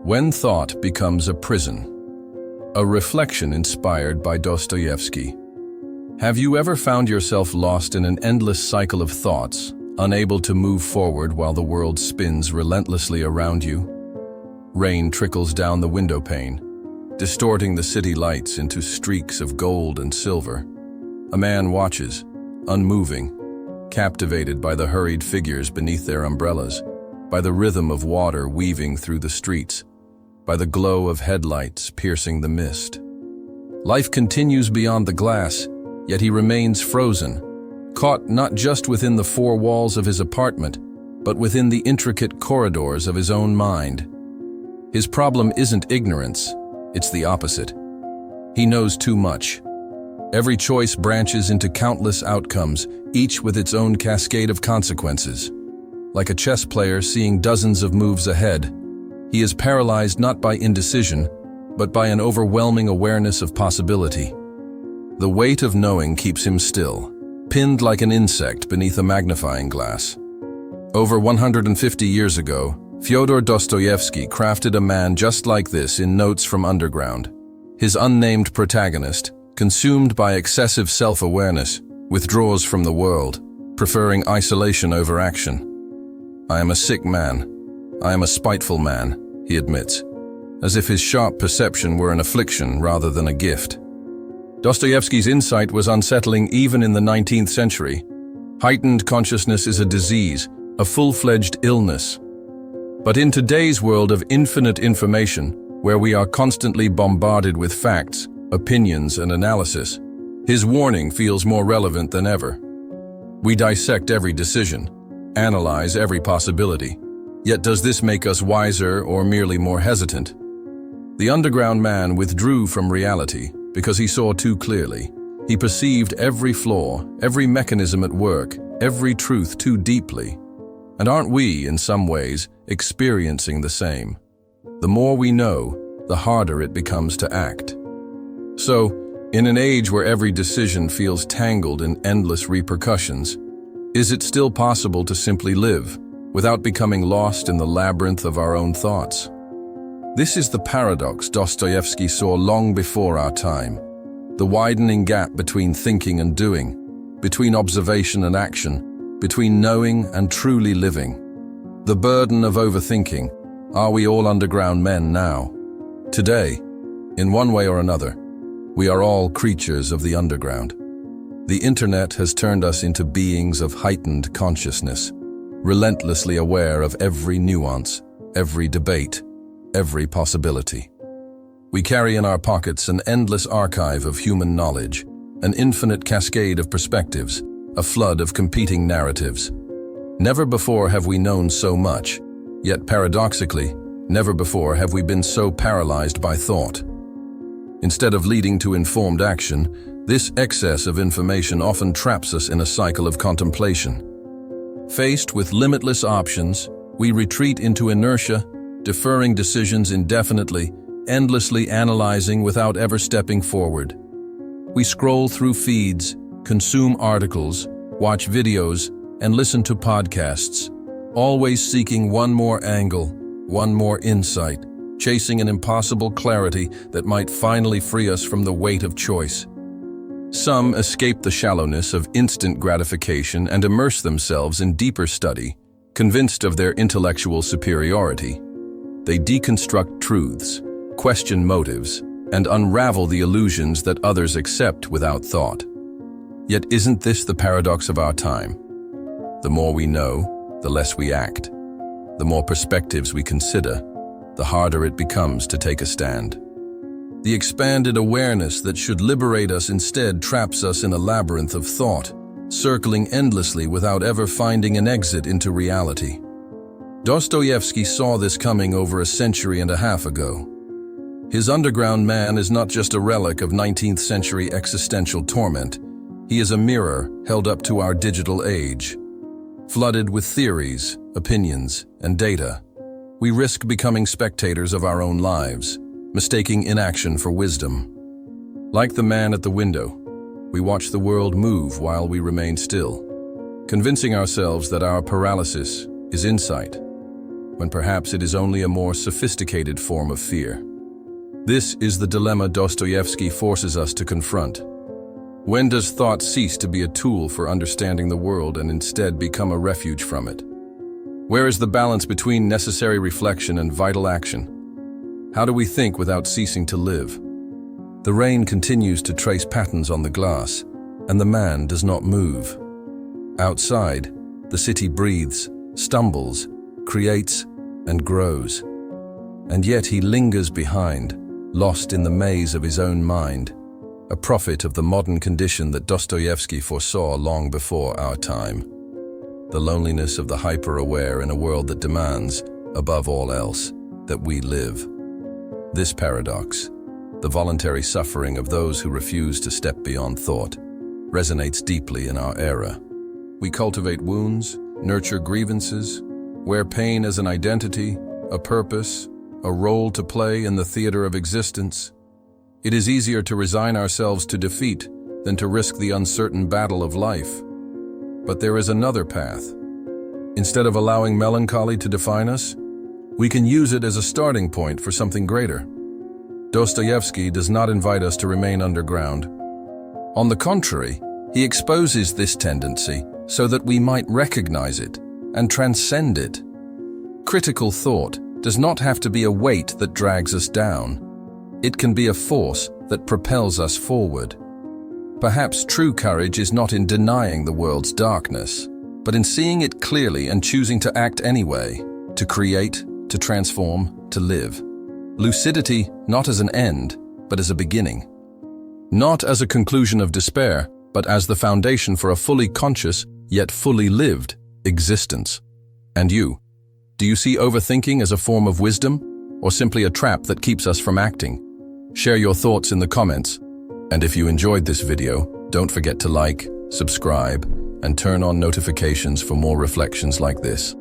When Thought Becomes a Prison. A reflection inspired by Dostoevsky. Have you ever found yourself lost in an endless cycle of thoughts, unable to move forward while the world spins relentlessly around you? Rain trickles down the window pane, distorting the city lights into streaks of gold and silver. A man watches, unmoving, captivated by the hurried figures beneath their umbrellas, by the rhythm of water weaving through the streets, by the glow of headlights piercing the mist. Life continues beyond the glass, yet he remains frozen, caught not just within the four walls of his apartment, but within the intricate corridors of his own mind. His problem isn't ignorance, it's the opposite. He knows too much. Every choice branches into countless outcomes, each with its own cascade of consequences. Like a chess player seeing dozens of moves ahead, he is paralyzed not by indecision, but by an overwhelming awareness of possibility. The weight of knowing keeps him still, pinned like an insect beneath a magnifying glass. Over 150 years ago, Fyodor Dostoevsky crafted a man just like this in Notes from Underground. His unnamed protagonist, consumed by excessive self-awareness, withdraws from the world, preferring isolation over action. "I am a sick man. I am a spiteful man," he admits, as if his sharp perception were an affliction rather than a gift. Dostoevsky's insight was unsettling even in the 19th century. Heightened consciousness is a disease, a full-fledged illness. But in today's world of infinite information, where we are constantly bombarded with facts, opinions, and analysis, his warning feels more relevant than ever. We dissect every decision, analyze every possibility. Yet does this make us wiser or merely more hesitant? The underground man withdrew from reality because he saw too clearly. He perceived every flaw, every mechanism at work, every truth too deeply. And aren't we, in some ways, experiencing the same? The more we know, the harder it becomes to act. So, in an age where every decision feels tangled in endless repercussions, is it still possible to simply live without becoming lost in the labyrinth of our own thoughts? This is the paradox Dostoevsky saw long before our time. The widening gap between thinking and doing, between observation and action, between knowing and truly living. The burden of overthinking. Are we all underground men now? Today, in one way or another, we are all creatures of the underground. The internet has turned us into beings of heightened consciousness, relentlessly aware of every nuance, every debate, every possibility. We carry in our pockets an endless archive of human knowledge, an infinite cascade of perspectives, a flood of competing narratives. Never before have we known so much, yet paradoxically, never before have we been so paralyzed by thought. Instead of leading to informed action, this excess of information often traps us in a cycle of contemplation. Faced with limitless options, we retreat into inertia, deferring decisions indefinitely, endlessly analyzing without ever stepping forward. We scroll through feeds, consume articles, watch videos, and listen to podcasts, always seeking one more angle, one more insight, chasing an impossible clarity that might finally free us from the weight of choice. Some escape the shallowness of instant gratification and immerse themselves in deeper study, convinced of their intellectual superiority. They deconstruct truths, question motives, and unravel the illusions that others accept without thought. Yet isn't this the paradox of our time? The more we know, the less we act. The more perspectives we consider, the harder it becomes to take a stand. The expanded awareness that should liberate us instead traps us in a labyrinth of thought, circling endlessly without ever finding an exit into reality. Dostoevsky saw this coming over a century and a half ago. His underground man is not just a relic of 19th century existential torment. He is a mirror held up to our digital age. Flooded with theories, opinions, and data, we risk becoming spectators of our own lives, mistaking inaction for wisdom. Like the man at the window, we watch the world move while we remain still, convincing ourselves that our paralysis is insight. when perhaps it is only a more sophisticated form of fear. This is the dilemma Dostoevsky forces us to confront. When does thought cease to be a tool for understanding the world and instead become a refuge from it? Where is the balance between necessary reflection and vital action? How do we think without ceasing to live? The rain continues to trace patterns on the glass, and the man does not move. Outside, the city breathes, stumbles, creates, and grows. And yet he lingers behind, lost in the maze of his own mind, a prophet of the modern condition that Dostoevsky foresaw long before our time. The loneliness of the hyper-aware in a world that demands, above all else, that we live. This paradox, the voluntary suffering of those who refuse to step beyond thought, resonates deeply in our era. We cultivate wounds, nurture grievances, wear pain as an identity, a purpose, a role to play in the theater of existence. It is easier to resign ourselves to defeat than to risk the uncertain battle of life. But there is another path. Instead of allowing melancholy to define us, we can use it as a starting point for something greater. Dostoevsky does not invite us to remain underground. On the contrary, he exposes this tendency so that we might recognize it and transcend it. Critical thought does not have to be a weight that drags us down. It can be a force that propels us forward. Perhaps true courage is not in denying the world's darkness, but in seeing it clearly and choosing to act anyway, to create, to transform, to live. Lucidity not as an end, but as a beginning. Not as a conclusion of despair, but as the foundation for a fully conscious, yet fully lived, existence. And you? Do you see overthinking as a form of wisdom, or simply a trap that keeps us from acting? Share your thoughts in the comments. And if you enjoyed this video, don't forget to like, subscribe, and turn on notifications for more reflections like this.